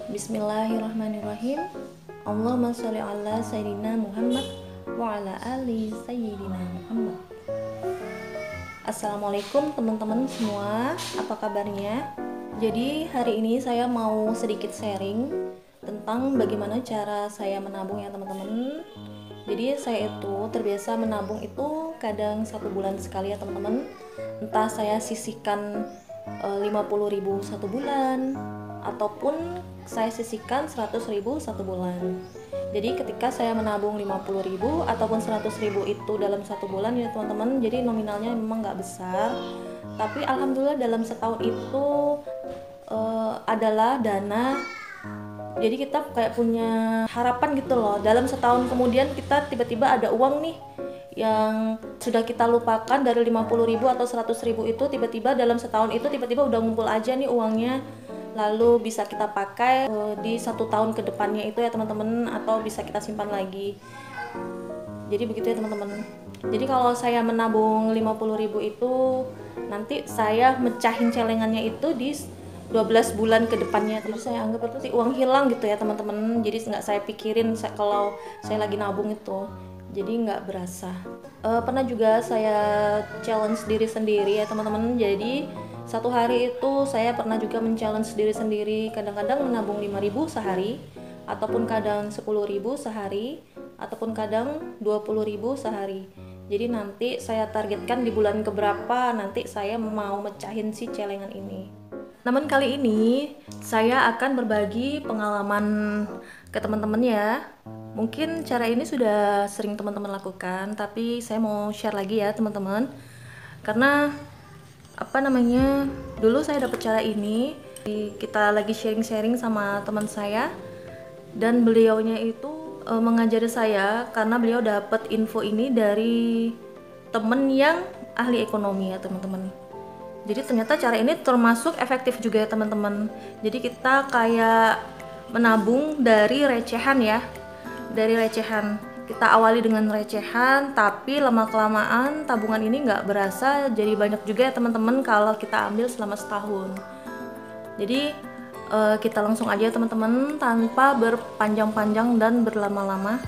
Bismillahirrahmanirrahim. Allahumma sholli ala sayyidina Muhammad wa ala ali sayyidina Muhammad. Assalamualaikum teman-teman semua, apa kabarnya? Jadi hari ini saya mau sedikit sharing tentang bagaimana cara saya menabung ya teman-teman. Jadi saya itu terbiasa menabung itu kadang 1 bulan sekali ya teman-teman. Entah saya sisihkan 50.000 1 bulan ataupun saya sisihkan 100.000 1 bulan. Jadi ketika saya menabung 50.000 ataupun 100.000 itu dalam 1 bulan ya teman-teman, jadi nominalnya memang nggak besar, tapi alhamdulillah dalam setahun itu adalah dana. Jadi kita kayak punya harapan gitu loh, dalam setahun kemudian kita tiba-tiba ada uang nih yang sudah kita lupakan dari 50.000 atau 100.000 itu, tiba-tiba dalam setahun itu tiba-tiba udah ngumpul aja nih uangnya, lalu bisa kita pakai di 1 tahun ke depannya itu ya teman-teman, atau bisa kita simpan lagi. Jadi begitu ya teman-teman. Jadi kalau saya menabung 50.000 itu, nanti saya mecahin celengannya itu di 12 bulan ke depannya. Jadi saya anggap itu sih uang hilang gitu ya teman-teman. Jadi nggak saya pikirin kalau saya lagi nabung itu, jadi nggak berasa. Pernah juga saya challenge diri sendiri ya teman-teman. Jadi satu hari itu saya pernah juga men-challenge diri sendiri, kadang-kadang menabung 5.000 sehari, ataupun kadang 10.000 sehari, ataupun kadang 20.000 sehari. Jadi nanti saya targetkan di bulan keberapa nanti saya mau mecahin si celengan ini. Namun kali ini saya akan berbagi pengalaman ke teman-teman ya. Mungkin cara ini sudah sering teman-teman lakukan, tapi saya mau share lagi ya teman-teman. Karena dulu saya dapat cara ini, kita lagi sharing-sharing sama teman saya, dan beliaunya itu mengajari saya karena beliau dapat info ini dari temen yang ahli ekonomi ya teman-teman. Jadi ternyata cara ini termasuk efektif juga ya teman-teman. Jadi kita kayak menabung dari recehan ya, dari recehan. Kita awali dengan recehan, tapi lama-kelamaan tabungan ini nggak berasa jadi banyak juga ya teman-teman kalau kita ambil selama setahun. Jadi kita langsung aja teman-teman tanpa berpanjang-panjang dan berlama-lama.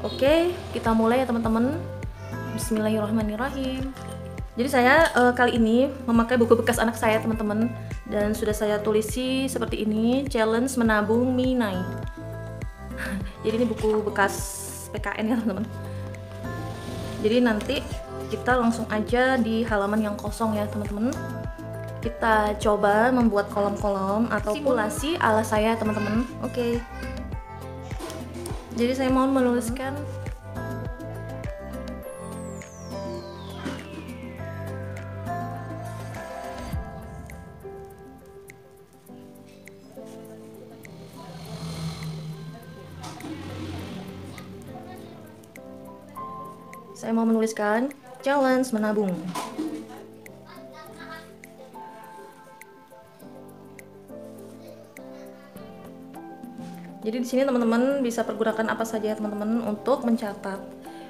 Oke, kita mulai ya teman-teman. Bismillahirrahmanirrahim. Jadi saya kali ini memakai buku bekas anak saya teman-teman, dan sudah saya tulisi seperti ini, challenge menabung Me9. Jadi ini buku bekas PKN ya teman-teman. Jadi nanti kita langsung aja di halaman yang kosong ya teman-teman. Kita coba membuat kolom-kolom atau simulasi ala saya teman-teman. Oke. Jadi saya mau menuliskan challenge menabung. Jadi di sini teman-teman bisa pergunakan apa saja ya teman-teman untuk mencatat.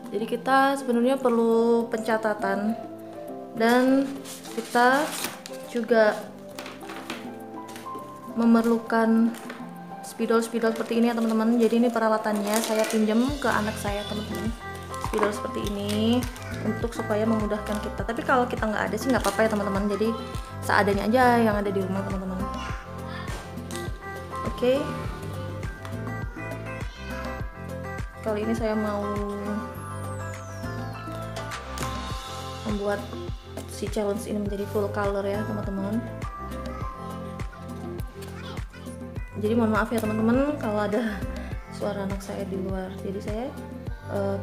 Jadi kita sebenarnya perlu pencatatan, dan kita juga memerlukan spidol-spidol seperti ini ya teman-teman. Jadi ini peralatannya saya pinjam ke anak saya teman-teman. Spidol seperti ini untuk supaya memudahkan kita. Tapi kalau kita nggak ada sih nggak apa-apa ya teman-teman. Jadi seadanya aja yang ada di rumah teman-teman. Oke. Kali ini saya mau membuat si challenge ini menjadi full color ya teman-teman. Jadi mohon maaf ya teman-teman kalau ada suara anak saya di luar. Jadi saya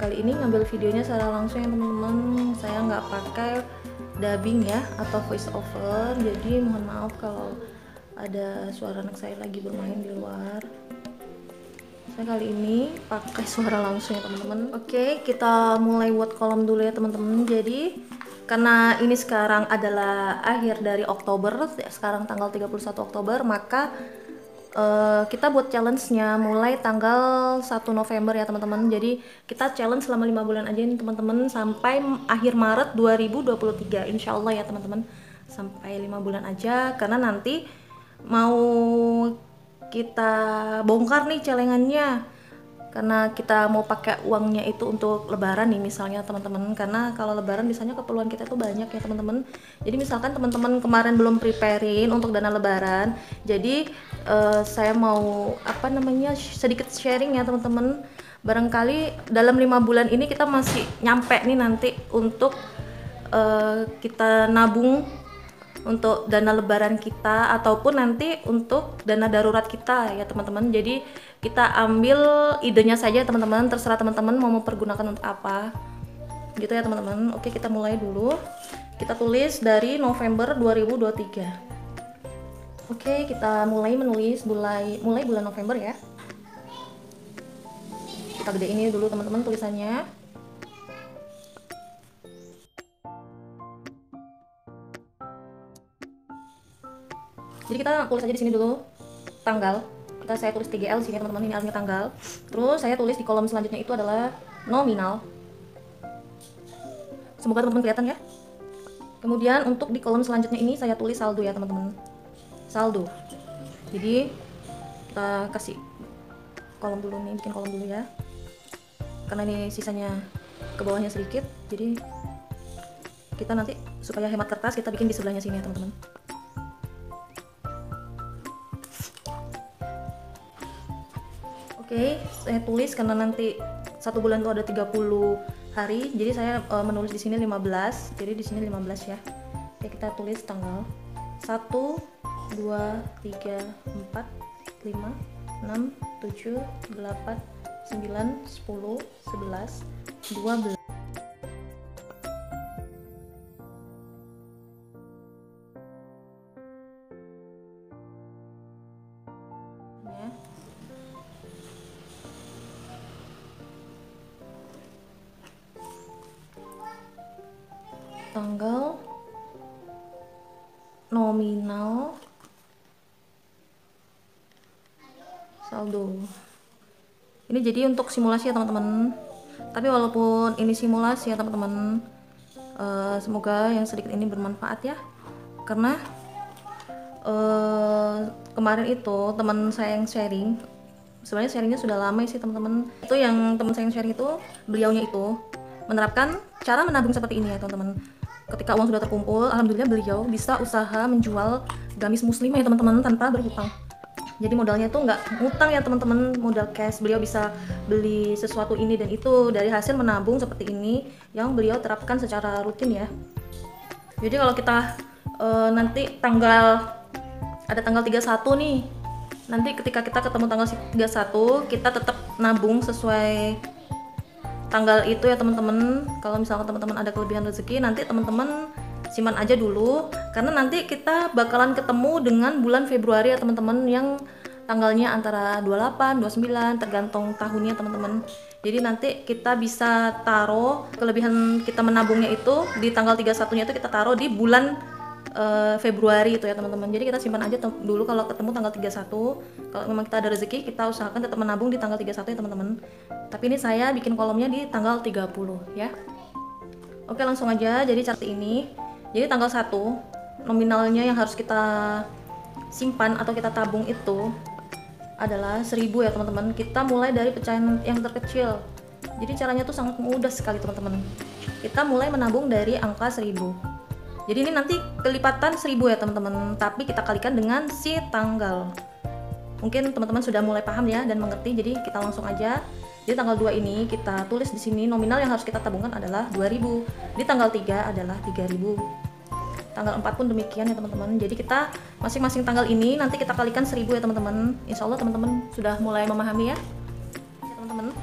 kali ini ngambil videonya secara langsung ya teman-teman. Saya nggak pakai dubbing ya atau voice over. Jadi mohon maaf kalau ada suara anak saya lagi bermain di luar. Saya kali ini pakai suara langsung ya teman-teman. Oke, kita mulai buat kolom dulu ya teman-teman. Jadi karena ini sekarang adalah akhir dari Oktober, sekarang tanggal 31 Oktober, maka kita buat challenge-nya mulai tanggal 1 November ya teman-teman. Jadi kita challenge selama 5 bulan aja nih teman-teman, sampai akhir Maret 2023 insya Allah ya teman-teman. Sampai 5 bulan aja, karena nanti mau kita bongkar nih celengannya, karena kita mau pakai uangnya itu untuk lebaran nih misalnya teman-teman. Karena kalau lebaran misalnya keperluan kita tuh banyak ya teman-teman. Jadi misalkan teman-teman kemarin belum preparein untuk dana lebaran, jadi saya mau sedikit sharing ya teman-teman. Barangkali dalam 5 bulan ini kita masih nyampe nih nanti untuk kita nabung untuk dana lebaran kita, ataupun nanti untuk dana darurat kita ya teman-teman. Jadi kita ambil idenya saja teman-teman, terserah teman-teman mau mempergunakan untuk apa gitu ya teman-teman. Oke, kita mulai dulu. Kita tulis dari November 2023. Oke, kita mulai menulis mulai bulan November ya. Kita gede ini dulu teman-teman tulisannya. Jadi kita tulis aja di sini dulu tanggal. Saya tulis 3L sini teman-teman, ini artinya tanggal. Terus saya tulis di kolom selanjutnya itu adalah nominal. Semoga teman-teman kelihatan ya. Kemudian untuk di kolom selanjutnya ini saya tulis saldo ya teman-teman. Saldo. Jadi kita kasih kolom dulu nih, bikin kolom dulu ya. Karena ini sisanya ke bawahnya sedikit, jadi kita nanti supaya hemat kertas kita bikin di sebelahnya sini ya teman-teman. Oke, saya tulis karena nanti 1 bulan itu ada 30 hari, jadi saya menulis di sini 15. Jadi di sini 15 ya. Oke, kita tulis tanggal 1, 2, 3, 4, 5, 6, 7, 8, 9, 10, 11, 12. Tanggal, nominal, saldo. Ini jadi untuk simulasi ya teman-teman. Tapi walaupun ini simulasi ya teman-teman, semoga yang sedikit ini bermanfaat ya. Karena kemarin itu teman saya yang sharing, sebenarnya sharingnya sudah lama sih teman-teman. Itu yang teman saya yang sharing itu, beliaunya itu menerapkan cara menabung seperti ini ya teman-teman. Ketika uang sudah terkumpul, alhamdulillah beliau bisa usaha menjual gamis muslimah ya teman-teman tanpa berhutang. Jadi modalnya tuh nggak ngutang ya teman-teman, modal cash. Beliau bisa beli sesuatu ini dan itu dari hasil menabung seperti ini yang beliau terapkan secara rutin ya. Jadi kalau kita nanti ada tanggal 31 nih, nanti ketika kita ketemu tanggal 31 kita tetap nabung sesuai tanggal itu ya teman-teman. Kalau misalkan teman-teman ada kelebihan rezeki, nanti teman-teman simpan aja dulu, karena nanti kita bakalan ketemu dengan bulan Februari ya teman-teman, yang tanggalnya antara 28, 29 tergantung tahunnya teman-teman. Jadi nanti kita bisa taruh kelebihan kita menabungnya itu di tanggal 31-nya itu kita taruh di bulan Februari itu ya teman-teman. Jadi kita simpan aja dulu kalau ketemu tanggal 31. Kalau memang kita ada rezeki, kita usahakan tetap menabung di tanggal 31 ya teman-teman. Tapi ini saya bikin kolomnya di tanggal 30 ya. Oke, langsung aja. Jadi chart ini, jadi tanggal 1 nominalnya yang harus kita simpan atau kita tabung itu adalah 1000 ya teman-teman. Kita mulai dari pecahan yang terkecil. Jadi caranya tuh sangat mudah sekali teman-teman. Kita mulai menabung dari angka 1000. Jadi ini nanti kelipatan 1000 ya teman-teman, tapi kita kalikan dengan si tanggal. Mungkin teman-teman sudah mulai paham ya dan mengerti, jadi kita langsung aja. Di tanggal 2 ini kita tulis di sini nominal yang harus kita tabungkan adalah 2000. Di tanggal 3 adalah 3000. Tanggal 4 pun demikian ya teman-teman. Jadi kita masing-masing tanggal ini nanti kita kalikan 1000 ya teman-teman. Insya Allah teman-teman sudah mulai memahami ya teman-teman.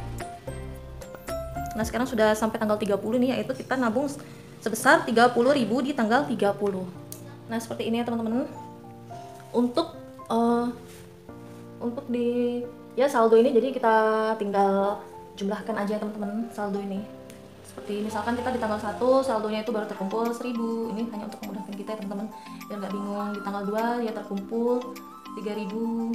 Nah sekarang sudah sampai tanggal 30 nih, yaitu kita nabung sebesar 30.000 di tanggal 30. Nah seperti ini ya teman-teman. Untuk di ya saldo ini, jadi kita tinggal jumlahkan aja teman-teman saldo ini. Seperti misalkan kita di tanggal 1 saldonya itu baru terkumpul 1000. Ini hanya untuk memudahkan kita ya teman-teman, biar nggak bingung. Di tanggal 2 ya terkumpul 3000.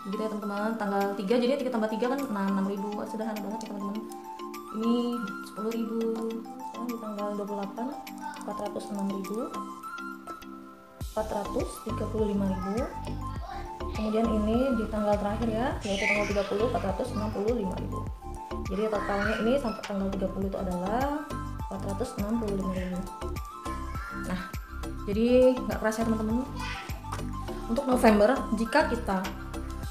Begitu ya teman-teman. Tanggal 3 jadi 3 tambah 3 kan 6.000. Sederhana banget ya teman-teman. Ini 10.000. Sekarang di tanggal 28 406.000, 435.000. Kemudian ini di tanggal terakhir ya, yaitu tanggal 30 465.000. Jadi totalnya ini sampai tanggal 30 itu adalah 465.000. Nah, jadi nggak kerasa ya teman-teman. Untuk November, jika kita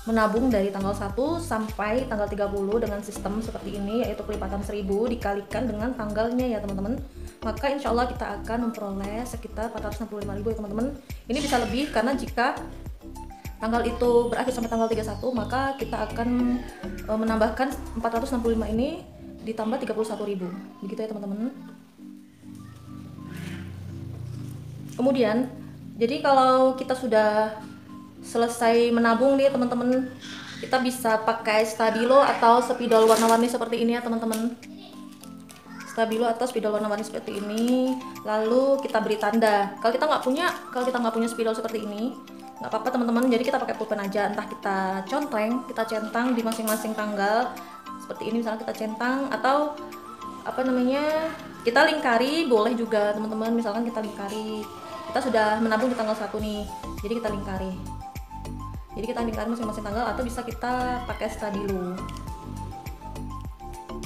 menabung dari tanggal 1 sampai tanggal 30 dengan sistem seperti ini, yaitu kelipatan 1000 dikalikan dengan tanggalnya ya teman-teman, maka insya Allah kita akan memperoleh sekitar 465.000 ya teman-teman. Ini bisa lebih karena jika tanggal itu berakhir sampai tanggal 31, maka kita akan menambahkan 465 ini ditambah 31.000. Begitu ya teman-teman. Kemudian, jadi kalau kita sudah selesai menabung nih teman-teman, kita bisa pakai stabilo atau spidol warna-warni seperti ini ya teman-teman. Stabilo atau spidol warna-warni seperti ini, lalu kita beri tanda. Kalau kita nggak punya spidol seperti ini, nggak apa-apa teman-teman. Jadi kita pakai pulpen aja, entah kita contreng, kita centang di masing-masing tanggal seperti ini, misalnya kita centang, atau apa namanya, kita lingkari boleh juga teman-teman. Misalkan kita lingkari, kita sudah menabung di tanggal 1 nih, jadi kita lingkari. Jadi kita lingkari masing-masing tanggal, atau bisa kita pakai stabilo.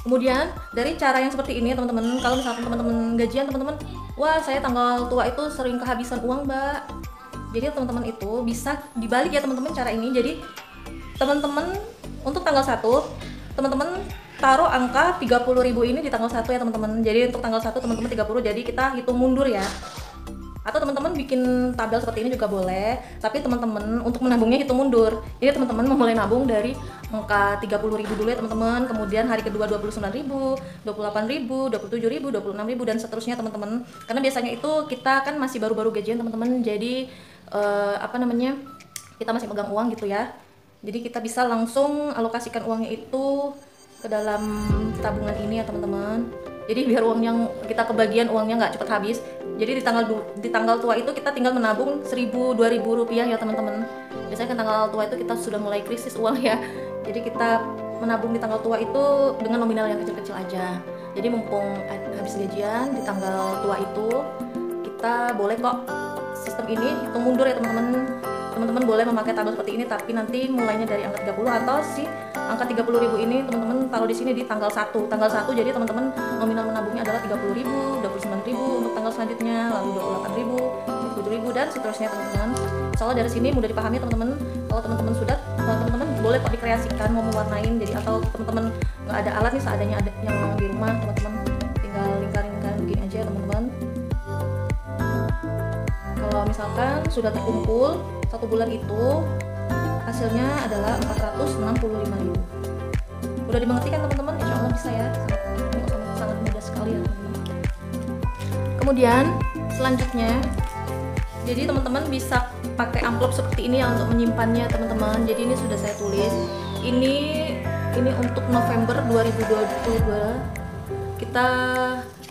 Kemudian dari cara yang seperti ini teman-teman, kalau misalkan teman-teman gajian teman-teman, wah saya tanggal tua itu sering kehabisan uang mbak. Jadi teman-teman itu bisa dibalik ya teman-teman cara ini. Jadi teman-teman untuk tanggal 1 teman-teman taruh angka 30.000 ini di tanggal 1 ya teman-teman. Jadi untuk tanggal 1 teman-teman 30, jadi kita hitung mundur ya. Atau teman-teman bikin tabel seperti ini juga boleh, tapi teman-teman untuk menabungnya hitung mundur. Jadi teman-teman memulai nabung dari angka 30.000 dulu ya teman-teman, kemudian hari kedua 29.000, 28.000, 27.000, 26.000 dan seterusnya teman-teman. Karena biasanya itu kita kan masih baru-baru gajian teman-teman, jadi kita masih megang uang gitu ya. Jadi kita bisa langsung alokasikan uangnya itu ke dalam tabungan ini ya teman-teman. Jadi biar uang yang kita kebagian uangnya nggak cepat habis. Jadi di tanggal tua itu kita tinggal menabung 1.000-2.000 rupiah ya teman-teman. Biasanya kan tanggal tua itu kita sudah mulai krisis uang ya. Jadi kita menabung di tanggal tua itu dengan nominal yang kecil-kecil aja. Jadi mumpung habis gajian di tanggal tua itu, kita boleh kok sistem ini hitung mundur ya teman-teman. Teman-teman boleh memakai tabel seperti ini, tapi nanti mulainya dari angka 30 atau si angka 30.000 ini teman-teman taruh di sini di tanggal 1. Tanggal 1 jadi teman-teman nominal menabungnya adalah 30.000, 29.000 untuk tanggal selanjutnya, lalu 28.000, 27.000 dan seterusnya teman-teman. Soalnya dari sini mudah dipahami teman-teman. Kalau teman-teman sudah, teman-teman boleh kok dikreasikan mau mewarnain. Jadi atau teman-teman nggak ada alat nih, seadanya ada yang di rumah teman-teman, tinggal lingkarin-lingkarin begini aja teman-teman. Kalau misalkan sudah terkumpul 1 bulan itu hasilnya adalah 465.000. Udah dimengerti kan teman-teman? Insya Allah bisa ya, sangat mudah sekali ya teman-teman. Kemudian selanjutnya, jadi teman-teman bisa pakai amplop seperti ini ya untuk menyimpannya teman-teman. Jadi ini sudah saya tulis. Ini untuk November 2022 kita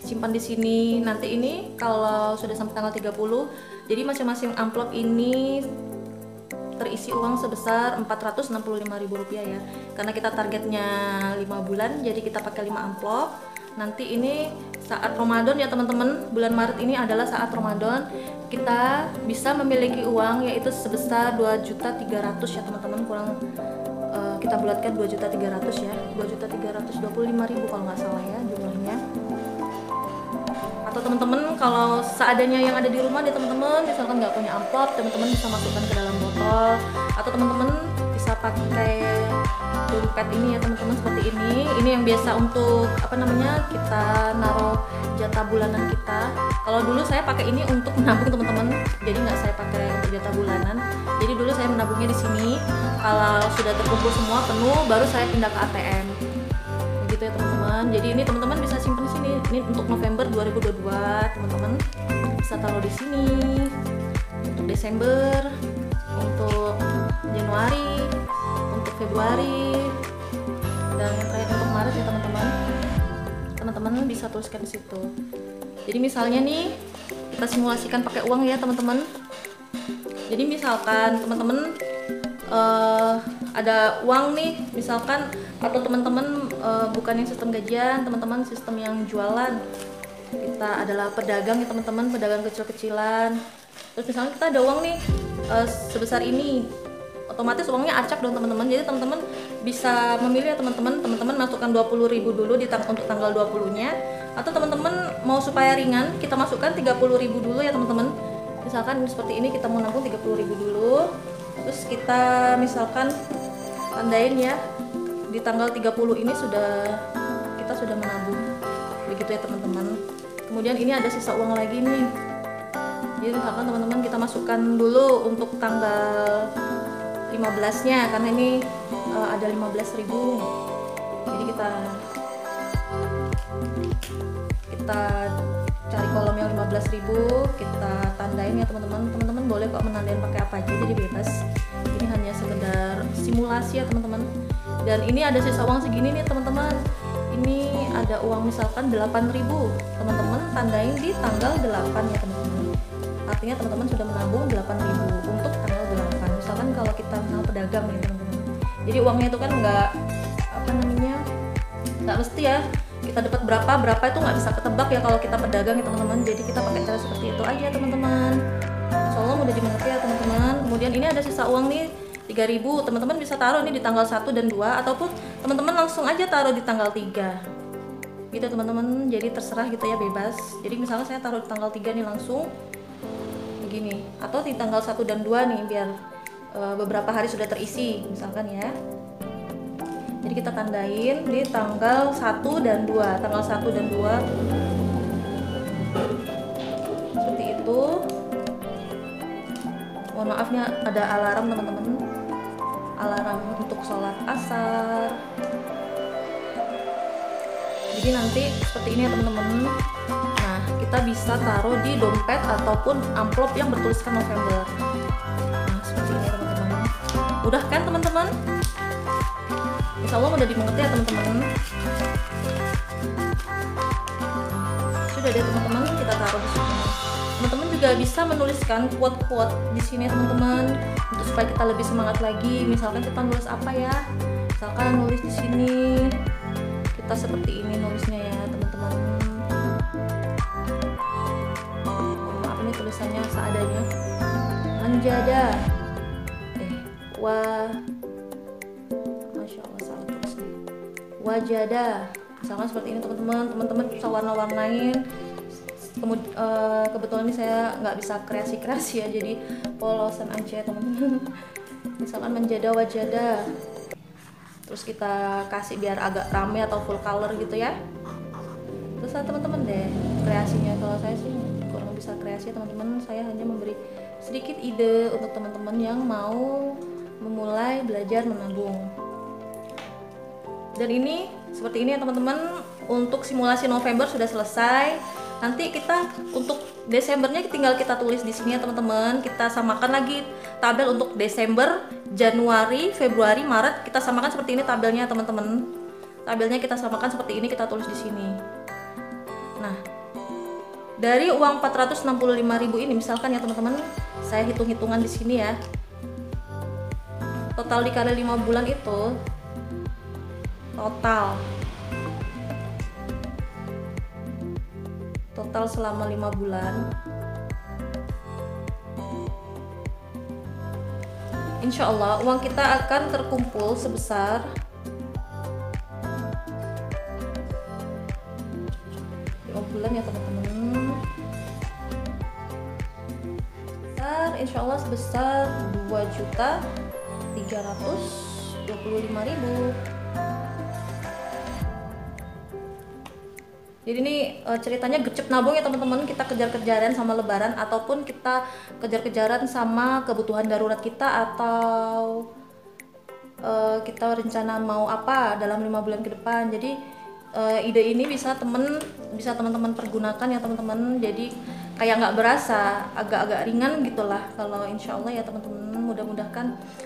simpan di sini. Nanti ini kalau sudah sampai tanggal 30, jadi masing-masing amplop ini terisi uang sebesar 465.000 rupiah ya. Karena kita targetnya 5 bulan, jadi kita pakai 5 amplop. Nanti ini saat Ramadan ya teman-teman, bulan Maret ini adalah saat Ramadan, kita bisa memiliki uang yaitu sebesar 2.300.000 ya teman-teman. Kita bulatkan 2.300.000 ya, 2.325.000 kalau nggak salah ya jumlahnya. Atau teman-teman kalau seadanya yang ada di rumah nih teman-teman, misalkan nggak punya amplop, teman-teman bisa masukkan ke dalam botol, atau teman-teman bisa pakai dompet ini ya teman-teman seperti ini yang biasa untuk kita naruh jatah bulanan kita. Kalau dulu saya pakai ini untuk menabung teman-teman, jadi nggak saya pakai untuk jatah bulanan. Jadi dulu saya menabungnya di sini, kalau sudah terkumpul semua penuh baru saya pindah ke ATM gitu ya teman-teman. Jadi ini teman-teman bisa simpan di sini. Ini untuk November 2022 teman-teman bisa taruh di sini. Untuk Desember, untuk Januari, untuk Februari, dan yang terakhir untuk Maret ya teman-teman. Teman-teman bisa tuliskan di situ. Jadi misalnya nih kita simulasikan pakai uang ya teman-teman. Jadi misalkan teman-teman ada uang nih misalkan, atau teman-teman bukan yang sistem gajian, teman-teman sistem yang jualan, kita adalah pedagang ya teman-teman, pedagang kecil-kecilan. Terus misalnya kita ada uang nih sebesar ini, otomatis uangnya acak dong teman-teman. Jadi teman-teman bisa memilih ya teman-teman masukkan 20.000 dulu untuk tanggal 20-nya, atau teman-teman mau supaya ringan kita masukkan 30.000 dulu ya teman-teman. Misalkan seperti ini kita mau nabung 30.000 dulu, terus kita misalkan tandain ya di tanggal 30 ini kita sudah menabung, begitu ya teman-teman. Kemudian ini ada sisa uang lagi nih, jadi misalkan teman-teman kita masukkan dulu untuk tanggal 15-nya, karena ini ada 15.000. Jadi kita cari kolom yang 15.000, kita tandain ya teman-teman. Teman-teman boleh kok menandain pakai apa aja, jadi bebas. Ini hanya sekedar simulasi ya teman-teman. Dan ini ada sisa uang segini nih teman-teman. Ini ada uang misalkan 8.000, teman-teman tandain di tanggal 8 ya teman-teman. Artinya teman-teman sudah menabung 8.000 untuk tanggal 8. Misalkan kalau kita mengenal pedagang nih teman-teman, jadi uangnya itu kan nggak mesti ya kita dapat berapa itu nggak bisa ketebak ya kalau kita pedagang ya teman-teman. Jadi kita pakai cara seperti itu aja teman-teman. Insya Allah mudah dimengerti ya teman-teman. Kemudian ini ada sisa uang nih 3.000, teman-teman bisa taruh nih di tanggal 1 dan 2, ataupun teman-teman langsung aja taruh di tanggal 3 gitu teman-teman. Jadi terserah gitu ya, bebas. Jadi misalnya saya taruh di tanggal 3 nih langsung begini, atau di tanggal 1 dan 2 nih biar beberapa hari sudah terisi misalkan ya. Jadi kita tandain di tanggal 1 dan 2, tanggal 1 dan 2 seperti itu. Mohon maafnya ada alarm teman-teman, alarm untuk sholat asar. Jadi nanti seperti ini ya teman-teman. Nah, kita bisa taruh di dompet ataupun amplop yang bertuliskan November. Nah, seperti ini ya teman-teman. Mudah kan teman-teman? Insya Allah mudah dimengerti ya teman-teman. Sudah deh teman-teman, kita taruh di sini. Teman-teman juga bisa menuliskan quote-quote di sini ya teman-teman, untuk supaya kita lebih semangat lagi. Misalkan kita nulis apa ya? Misalkan nulis di sini, kita seperti ini nulisnya ya teman-teman. Maaf ini tulisannya seadanya. Manjada. Masya Allah salah tulisnya. Wajada. Misalkan seperti ini teman-teman. Teman-teman bisa warna-warnain. Kebetulan ini saya nggak bisa kreasi-kreasi ya, jadi polosan aja teman-teman. Misalkan menjada wajada, terus kita kasih biar agak rame atau full color gitu ya. Terus teman-teman deh kreasinya. Kalau saya sih kurang bisa kreasi teman-teman, saya hanya memberi sedikit ide untuk teman-teman yang mau memulai belajar menabung. Dan ini seperti ini ya teman-teman, untuk simulasi November sudah selesai. Nanti kita untuk Desembernya tinggal kita tulis di sini ya teman-teman. Kita samakan lagi tabel untuk Desember, Januari, Februari, Maret. Kita samakan seperti ini tabelnya teman-teman. Tabelnya kita samakan seperti ini, kita tulis di sini. Nah, dari uang 465.000 ini misalkan ya teman-teman, saya hitung-hitungan di sini ya. Total dikali 5 bulan itu total selama 5 bulan insya Allah uang kita akan terkumpul sebesar 5 bulan ya teman-teman, insya Allah sebesar 2.325.000. Jadi ini ceritanya gercep nabung ya teman-teman. Kita kejar-kejaran sama lebaran, ataupun kita kejar-kejaran sama kebutuhan darurat kita, atau kita rencana mau apa dalam 5 bulan ke depan. Jadi ide ini bisa teman-teman pergunakan ya teman-teman. Jadi kayak nggak berasa, agak-agak ringan gitulah. Kalau insya Allah ya teman-teman,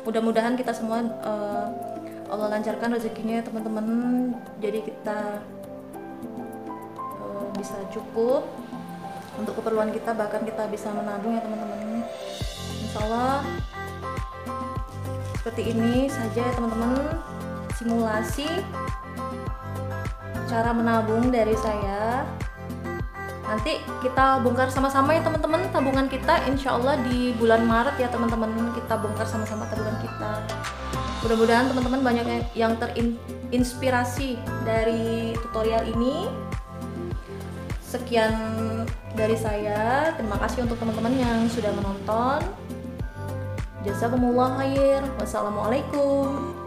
mudah-mudahan kita semua Allah lancarkan rezekinya ya teman-teman. Jadi kita bisa cukup untuk keperluan kita, bahkan kita bisa menabung ya teman-teman. Insya Allah Seperti ini saja ya teman-teman, simulasi cara menabung dari saya. Nanti kita bongkar sama-sama ya teman-teman tabungan kita, insya Allah di bulan Maret ya teman-teman, kita bongkar sama-sama tabungan kita. Mudah-mudahan teman-teman banyak yang terinspirasi dari tutorial ini. Sekian dari saya, terima kasih untuk teman-teman yang sudah menonton. Jazakumullah khair. Wassalamualaikum.